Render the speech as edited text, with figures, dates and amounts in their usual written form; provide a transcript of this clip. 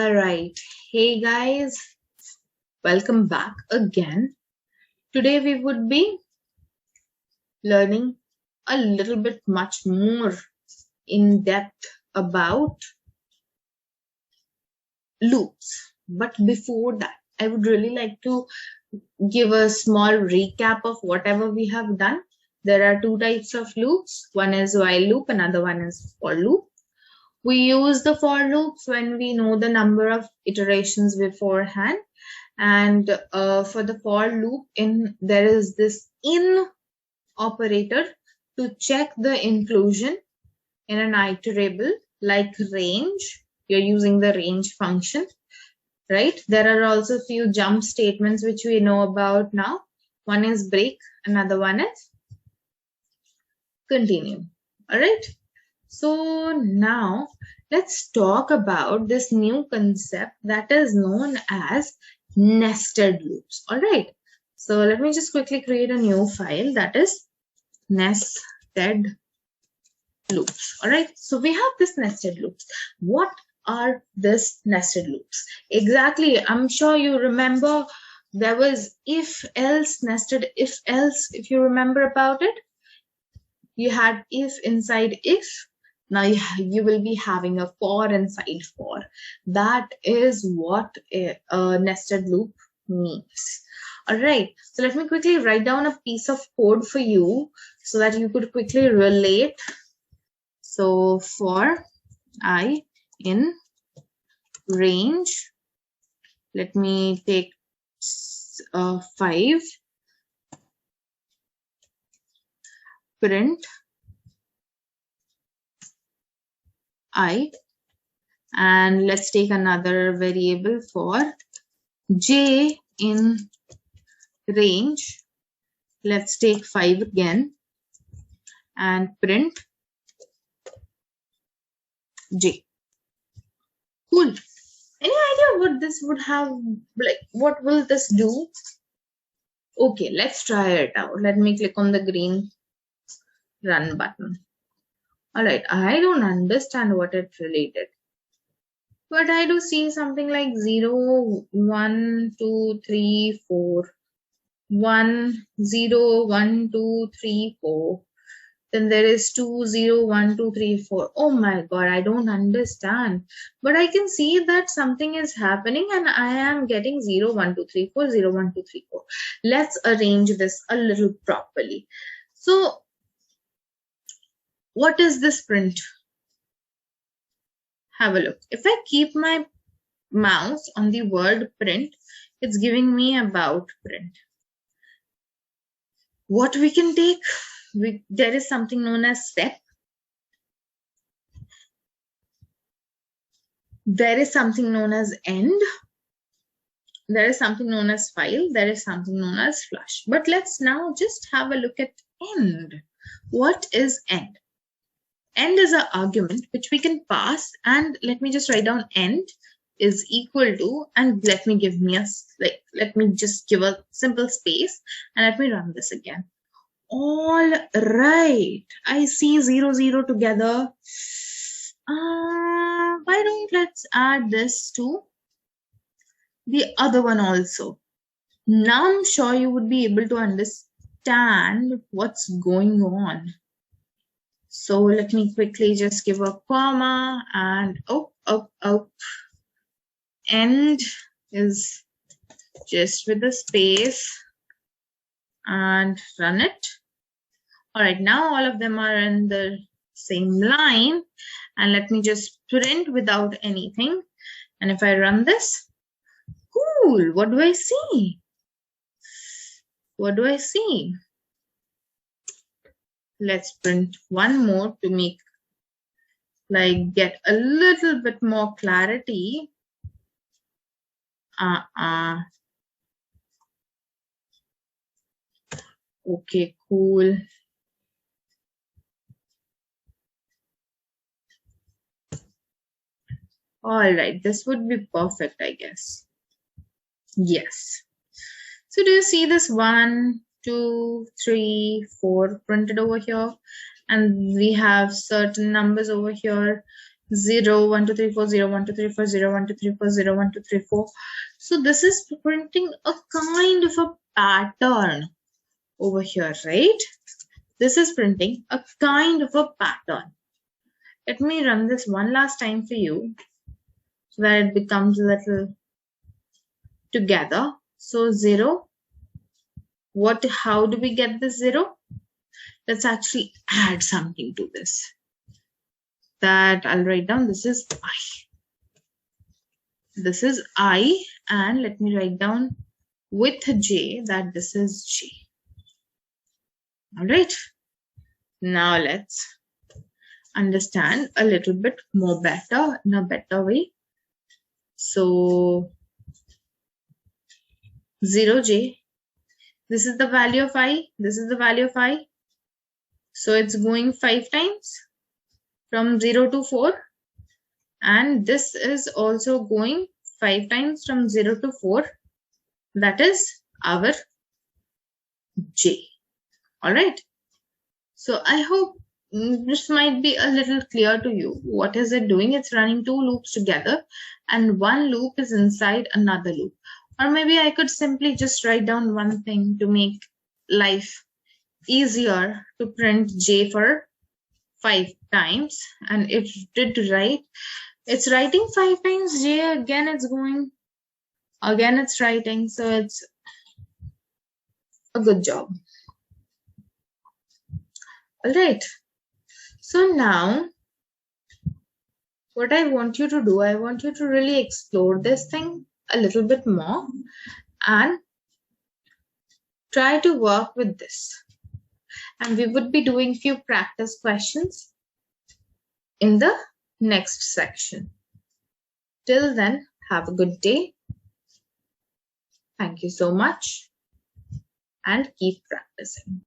All right. Hey guys, welcome back again. Today we would be learning a little bit much more in depth about loops. But before that, I would really like to give a small recap of whatever we have done. There are two types of loops. One is while loop, another one is for loop. We use the for loops when we know the number of iterations beforehand. And for the for loop, there is this in operator to check the inclusion in an iterable like range. You're using the range function, right? There are also a few jump statements which we know about now. One is break, another one is continue. All right. So now let's talk about this new concept that is known as nested loops. All right. So let me just quickly create a new file that is nested loops. All right. So we have this nested loops. What are these nested loops? Exactly. I'm sure you remember there was if else, nested if else, if you remember about it. You had if inside if. Now you will be having a for inside for. That is what a nested loop means. All right. So let me quickly write down a piece of code for you so that you could quickly relate. So for I in range, let me take 5, print I, and let's take another variable for j in range. Let's take 5 again and print j. Cool. Any idea what this would have, like, what will this do? Okay, let's try it out. Let me click on the green run button. All right, I don't understand what it related, but I do see something like 0, 1, 2, 3, 4, 1, 0, 1, 2, 3, 4. Then there is 2, 0, 1, 2, 3, 4. Oh my god, I don't understand. But I can see that something is happening and I am getting 0, 1, 2, 3, 4, 0, 1, 2, 3, 4. Let's arrange this a little properly. So, what is this print? Have a look. If I keep my mouse on the word print, it's giving me about print. What we can take, there is something known as step. There is something known as end. There is something known as file. There is something known as flush. But let's now just have a look at end. What is end? End is an argument which we can pass, and let me just write down end is equal to, and let me just give a simple space and let me run this again. All right, I see 0, 0 together. Why don't let's add this to the other one also. Now I'm sure you would be able to understand what's going on. So let me quickly just give a comma and end is just with a space and run it. All right, now all of them are in the same line, and let me just print without anything. And if I run this, cool, what do I see? What do I see? Let's print one more to make, like, get a little bit more clarity. Okay, cool. All right, this would be perfect, I guess. Yes. So do you see this 1, 2, 3, 4 printed over here? And we have certain numbers over here. 0, 1, 2, 3, 4, 0, 1, 2, 3, 4, 0, 1, 2, 3, 4, 0, 1, 2, 3, 4. So this is printing a kind of a pattern over here, right? This is printing a kind of a pattern. Let me run this one last time for you so that it becomes a little together. So 0, how do we get this 0? Let's actually add something to this. That I'll write down, this is I. This is I, and let me write down with J that this is J. All right. Now let's understand a little bit more better, in a better way. So 0J, this is the value of I, this is the value of I. So it's going 5 times from 0 to 4. And this is also going 5 times from 0 to 4. That is our J. All right. So I hope this might be a little clear to you. What is it doing? It's running 2 loops together, and one loop is inside another loop. Or maybe I could simply just write down one thing to make life easier to print J for 5 times. And if it did write, it's writing 5 times J, again it's going, again it's writing. So it's a good job. All right. So now what I want you to do, I want you to really explore this thing a little bit more and try to work with this. And we would be doing few practice questions in the next section. Till then, have a good day. Thank you so much and keep practicing.